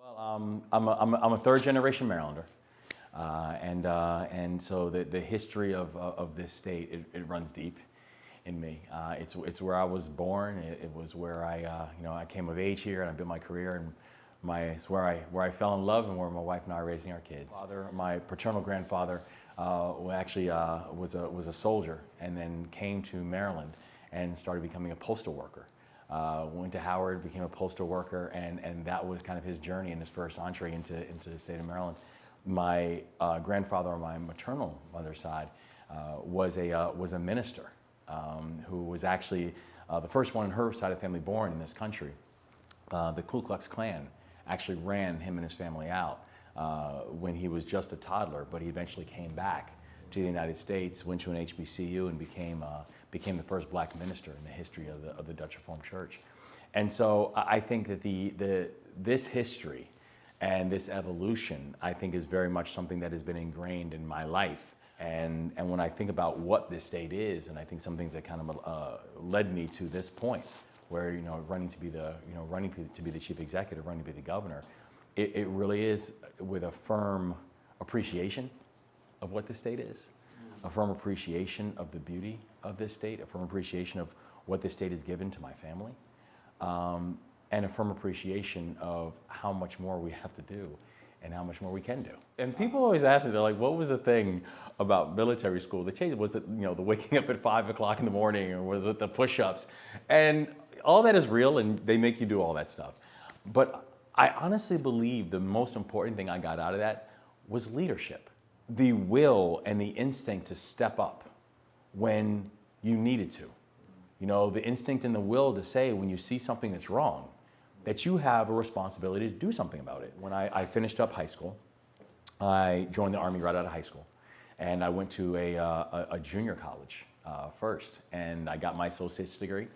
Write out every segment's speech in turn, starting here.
Well, I'm a third generation Marylander, and so the history of this state it runs deep in me. It's where I was born. It was where I came of age here, and I built my career, and it's where I fell in love, and where my wife and I are raising our kids. My paternal grandfather was a soldier, and then came to Maryland and started becoming a postal worker. Went to Howard, became a postal worker, and that was kind of his journey and his first entree into the state of Maryland. My grandfather on my maternal mother's side was a minister who was actually the first one on her side of the family born in this country. The Ku Klux Klan actually ran him and his family out when he was just a toddler, but he eventually came back to the United States, went to an HBCU, and became the first black minister in the history of the Dutch Reformed Church. And so I think that this history and this evolution, I think, is very much something that has been ingrained in my life. And when I think about what this state is, and I think some things that kind of led me to this point, where running to be the chief executive, running to be the governor, it really is with a firm appreciation of what this state is, a firm appreciation of the beauty of this state, a firm appreciation of what this state has given to my family, and a firm appreciation of how much more we have to do and how much more we can do. And people always ask me, they're like, what was the thing about military school that changed? Was it the waking up at 5 o'clock in the morning, or was it the push-ups? And all that is real, and they make you do all that stuff. But I honestly believe the most important thing I got out of that was leadership. The will and the instinct to step up when you needed to. The instinct and the will to say when you see something that's wrong, that you have a responsibility to do something about it. When I finished up high school, I joined the Army right out of high school. And I went to a junior college first, and I got my associate's degree.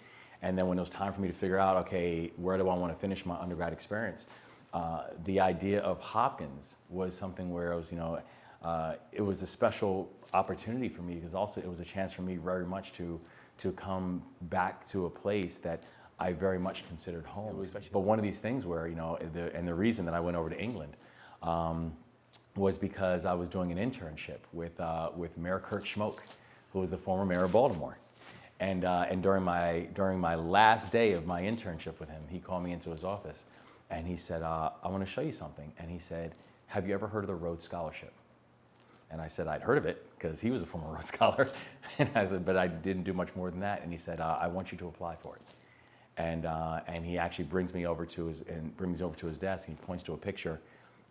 And then when it was time for me to figure out, okay, where do I want to finish my undergrad experience, the idea of Hopkins was something where it was a special opportunity for me, because also it was a chance for me very much to come back to a place that I very much considered home. But one of these things where, and the reason that I went over to England was because I was doing an internship with Mayor Kurt Schmoke, who was the former mayor of Baltimore. And during my last day of my internship with him, he called me into his office, and he said, I want to show you something. And he said, have you ever heard of the Rhodes Scholarship? And I said, I'd heard of it, because he was a former Rhodes Scholar. And I said, but I didn't do much more than that. And he said, I want you to apply for it. And he actually brings me over to his desk, and he points to a picture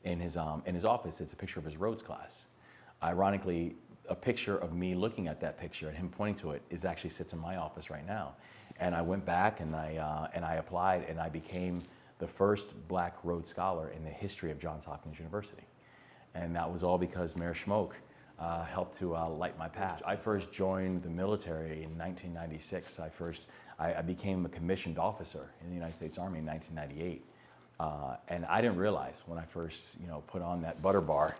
in his office. It's a picture of his Rhodes class. Ironically, a picture of me looking at that picture and him pointing to it actually sits in my office right now. And I went back and I applied, and I became the first black Rhodes Scholar in the history of Johns Hopkins University. And that was all because Mayor Schmoke helped to light my path. I first joined the military in 1996. I became a commissioned officer in the United States Army in 1998. And I didn't realize when I first put on that butter bar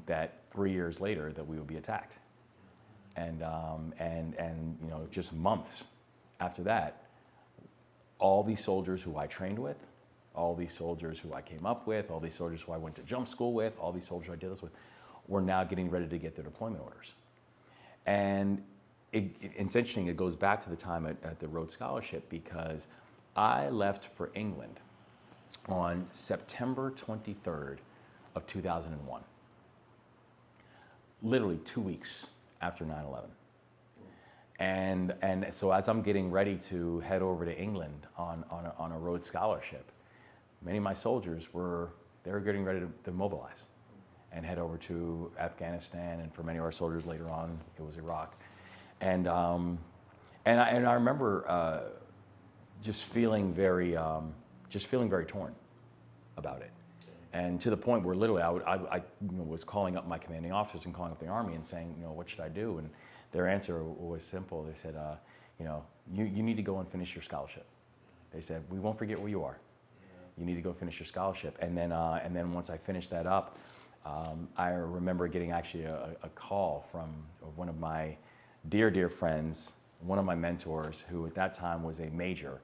that 3 years later that we would be attacked. And just months after that, all these soldiers who I trained with, all these soldiers who I came up with, all these soldiers who I went to jump school with, all these soldiers I did this with, were now getting ready to get their deployment orders. And it's interesting, it goes back to the time at the Rhodes Scholarship, because I left for England on September 23rd of 2001. Literally 2 weeks after 9/11. And so as I'm getting ready to head over to England on a Rhodes Scholarship, many of my soldiers were getting ready to mobilize and head over to Afghanistan, and for many of our soldiers later on, it was Iraq. And I remember just feeling very torn about it. And to the point where literally I was calling up my commanding officers and calling up the Army and saying, what should I do? And their answer was simple. They said, you need to go and finish your scholarship. They said, we won't forget where you are. You need to go finish your scholarship. And then once I finished that up, I remember getting actually a call from one of my dear friends, one of my mentors, who at that time was a major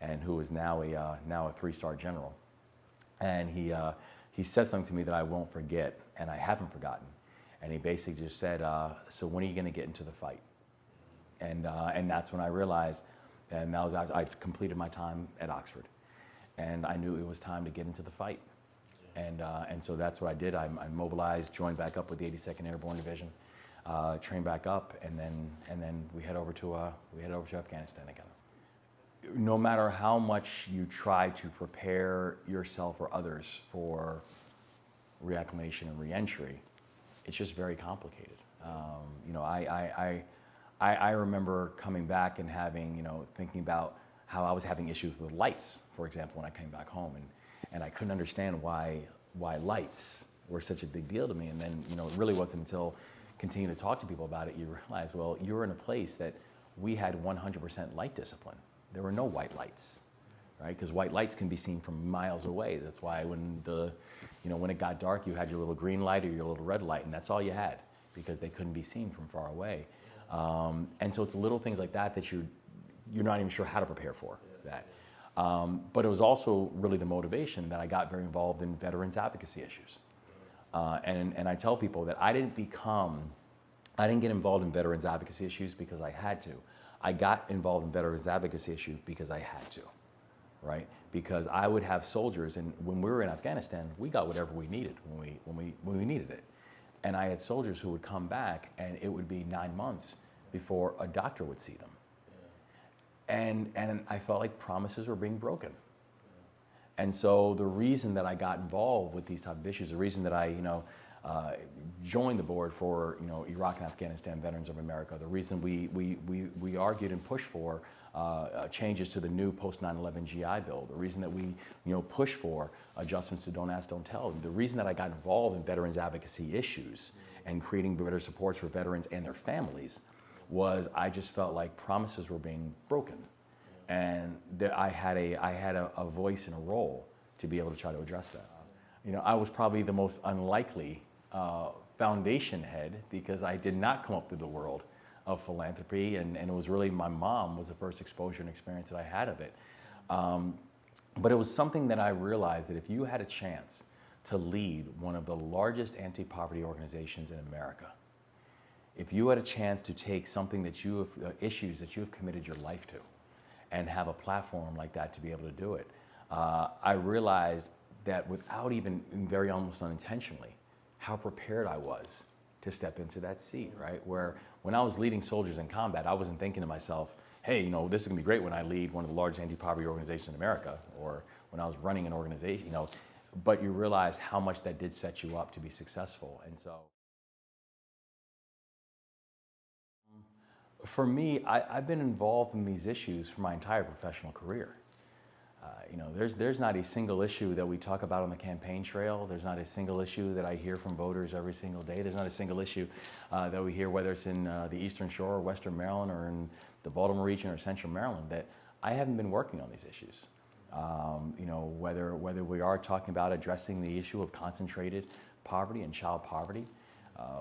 and who is now a 3-star general. And he said something to me that I won't forget, and I haven't forgotten. And he basically just said, so when are you going to get into the fight? And that's when I realized, and that was I've completed my time at Oxford, and I knew it was time to get into the fight. And so that's what I did. I mobilized, joined back up with the 82nd Airborne Division, trained back up, and then we head over to Afghanistan again. No matter how much you try to prepare yourself or others for reacclimation and reentry, it's just very complicated. You know, I remember coming back and having, you know, thinking about how I was having issues with lights, for example, when I came back home, and I couldn't understand why lights were such a big deal to me. And then, you know, it really wasn't until continuing to talk to people about it, you realize, well, you were in a place that we had 100% light discipline. There were no white lights, right? Because white lights can be seen from miles away. That's why when when it got dark, you had your little green light or your little red light, and that's all you had, because they couldn't be seen from far away. And so it's little things like that that you're not even sure how to prepare for that. But it was also really the motivation that I got very involved in veterans advocacy issues. And I tell people that I didn't get involved in veterans advocacy issues because I had to. I got involved in veterans advocacy issues because I had to, right? Because I would have soldiers, and when we were in Afghanistan, we got whatever we needed when we needed it. And I had soldiers who would come back, and it would be 9 months before a doctor would see them. And I felt like promises were being broken. And so the reason that I got involved with these type of issues, the reason that I, joined the board for, Iraq and Afghanistan Veterans of America, the reason we argued and pushed for changes to the new post 9/11 GI Bill, the reason that we, pushed for adjustments to Don't Ask, Don't Tell, the reason that I got involved in veterans advocacy issues and creating better supports for veterans and their families was I just felt like promises were being broken, and that I had a voice and a role to be able to try to address that. I was probably the most unlikely foundation head because I did not come up through the world of philanthropy, and it was really my mom was the first exposure and experience that I had of it. But it was something that I realized that if you had a chance to lead one of the largest anti-poverty organizations in America, if you had a chance to take something that you have, issues that you have committed your life to, and have a platform like that to be able to do it, I realized that without even, very almost unintentionally, how prepared I was to step into that seat, right? Where when I was leading soldiers in combat, I wasn't thinking to myself, hey, this is gonna be great when I lead one of the largest anti-poverty organizations in America, or when I was running an organization, but you realize how much that did set you up to be successful. And so, for me, I've been involved in these issues for my entire professional career. There's not a single issue that we talk about on the campaign trail. There's not a single issue that I hear from voters every single day. There's not a single issue that we hear, whether it's in the Eastern Shore or Western Maryland or in the Baltimore region or Central Maryland, that I haven't been working on these issues. Whether we are talking about addressing the issue of concentrated poverty and child poverty,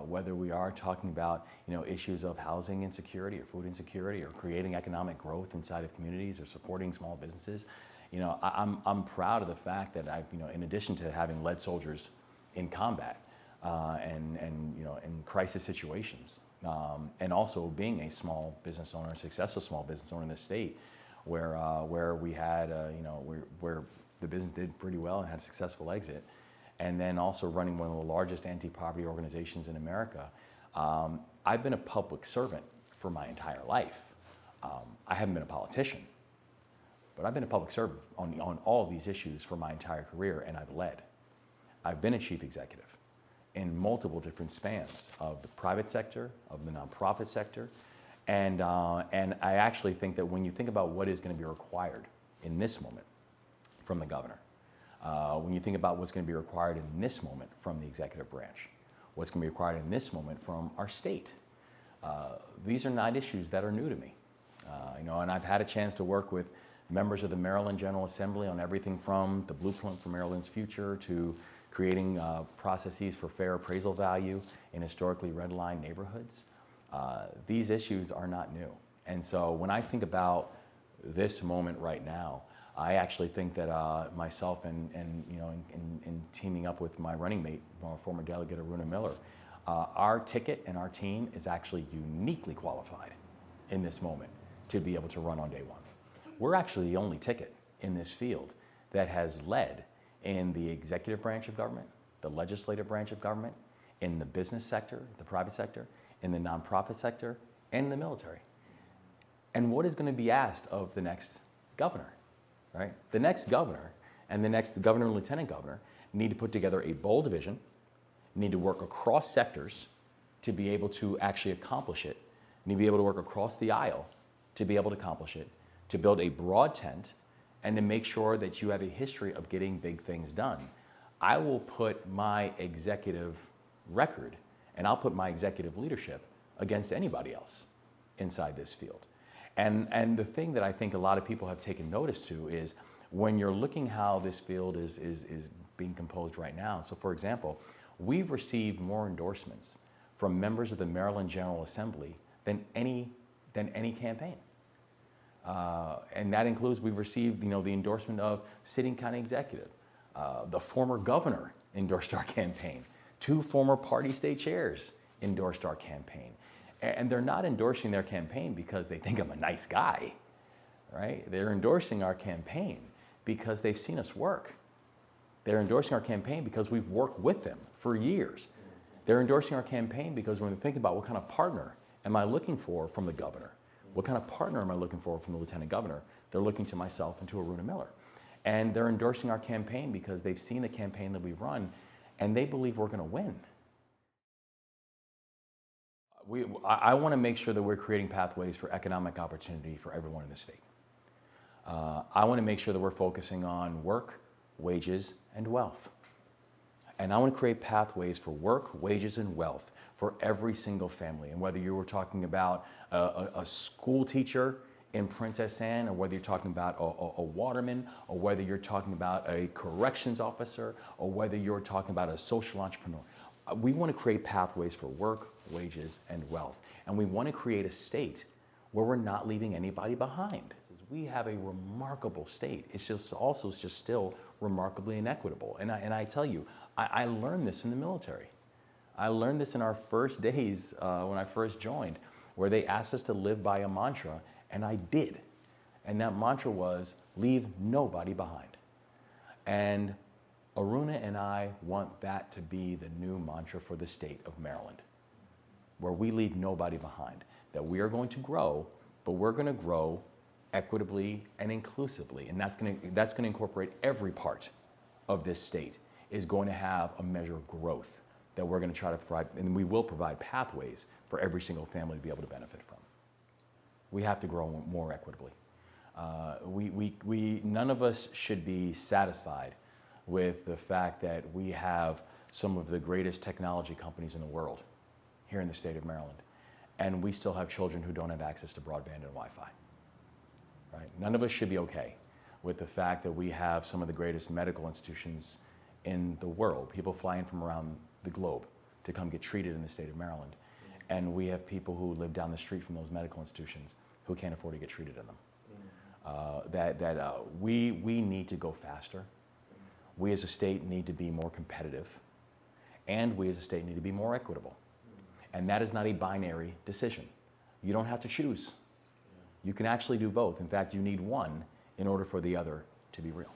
whether we are talking about issues of housing insecurity or food insecurity or creating economic growth inside of communities or supporting small businesses, I'm proud of the fact that I've in addition to having led soldiers in combat and in crisis situations, and also being a small business owner, a successful small business owner in the state, where we had where the business did pretty well and had a successful exit. And then also running one of the largest anti-poverty organizations in America. I've been a public servant for my entire life. I haven't been a politician, but I've been a public servant on all of these issues for my entire career, and I've led. I've been a chief executive in multiple different spans of the private sector, of the nonprofit sector, and I actually think that when you think about what is going to be required in this moment from the governor, when you think about what's going to be required in this moment from the executive branch, what's going to be required in this moment from our state, these are not issues that are new to me. And I've had a chance to work with members of the Maryland General Assembly on everything from the blueprint for Maryland's future to creating processes for fair appraisal value in historically redlined neighborhoods. These issues are not new. And so when I think about this moment right now, I actually think that myself and you know, in teaming up with my running mate, former delegate Aruna Miller, our ticket and our team is actually uniquely qualified in this moment to be able to run on day one. We're actually the only ticket in this field that has led in the executive branch of government, the legislative branch of government, in the business sector, the private sector, in the nonprofit sector, and in the military. And what is going to be asked of the next governor, right? The next governor and the next governor and lieutenant governor need to put together a bold vision, need to work across sectors to be able to actually accomplish it, need to be able to work across the aisle to be able to accomplish it, to build a broad tent, and to make sure that you have a history of getting big things done. I will put my executive record and I'll put my executive leadership against anybody else inside this field. And the thing that I think a lot of people have taken notice to is when you're looking how this field is being composed right now. So for example, we've received more endorsements from members of the Maryland General Assembly than any campaign. And that includes, we've received, you know, the endorsement of sitting county executive. The former governor endorsed our campaign. 2 former party state chairs endorsed our campaign. And they're not endorsing their campaign because they think I'm a nice guy, right? They're endorsing our campaign because they've seen us work. They're endorsing our campaign because we've worked with them for years. They're endorsing our campaign because when they think about what kind of partner am I looking for from the governor, what kind of partner am I looking for from the lieutenant governor, they're looking to myself and to Aruna Miller. And they're endorsing our campaign because they've seen the campaign that we've run and they believe we're going to win. I want to make sure that we're creating pathways for economic opportunity for everyone in the state. I want to make sure that we're focusing on work, wages, and wealth. And I want to create pathways for work, wages, and wealth for every single family. And whether you were talking about a school teacher in Princess Anne, or whether you're talking about a waterman, or whether you're talking about a corrections officer, or whether you're talking about a social entrepreneur, we want to create pathways for work, wages, and wealth. And we want to create a state where we're not leaving anybody behind. We have a remarkable state. It's just also just still remarkably inequitable. And I tell you, I learned this in the military. I learned this in our first days when I first joined, where they asked us to live by a mantra, and I did. And that mantra was, leave nobody behind. And Aruna and I want that to be the new mantra for the state of Maryland, where we leave nobody behind. That we are going to grow, but we're going to grow equitably and inclusively. And that's going to incorporate every part of this state is going to have a measure of growth that we're going to try to provide, and we will provide pathways for every single family to be able to benefit from. We have to grow more equitably. None of us should be satisfied with the fact that we have some of the greatest technology companies in the world here in the state of Maryland, and we still have children who don't have access to broadband and Wi-Fi. Right? None of us should be okay with the fact that we have some of the greatest medical institutions in the world. People fly in from around the globe to come get treated in the state of Maryland. And we have people who live down the street from those medical institutions who can't afford to get treated in them. We need to go faster. We as a state need to be more competitive. And we as a state need to be more equitable. And that is not a binary decision. You don't have to choose. You can actually do both. In fact, you need one in order for the other to be real.